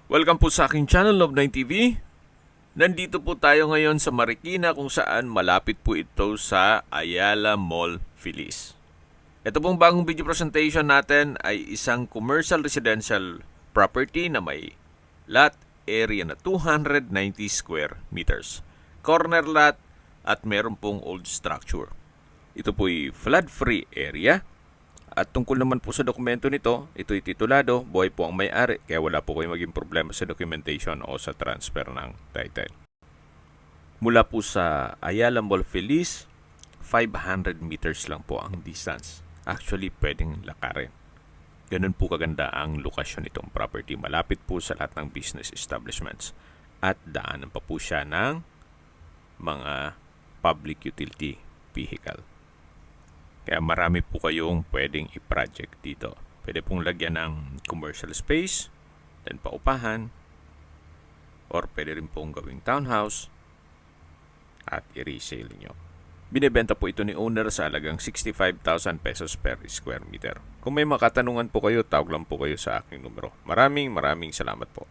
Welcome po sa aking channel, Love9 TV. Nandito po tayo ngayon sa Marikina kung saan malapit po ito sa Ayala Mall, Feliz. Ito pong bagong video presentation natin ay isang commercial residential property na may lot area na 290 square meters. Corner lot at meron pong old structure. Ito po ay flood-free area. At tungkol naman po sa dokumento nito, ito'y titulado, buhay po ang may-ari, kaya wala po kayong maging problema sa documentation o sa transfer ng title. Mula po sa Ayala Mall Feliz, 500 meters lang po ang distance. Actually, pwedeng lakarin. Ganun po kaganda ang lokasyon nitong property. Malapit po sa lahat ng business establishments. At daanan pa po siya ng mga public utility vehicle. Kaya marami po kayong pwedeng i-project dito. Pwede pong lagyan ng commercial space, then paupahan, or pwede rin pong gawing townhouse at i-resale nyo. Binibenta po ito ni owner sa halagang 65,000 pesos per square meter. Kung may makatanungan po kayo, tawag lang po kayo sa aking numero. Maraming salamat po.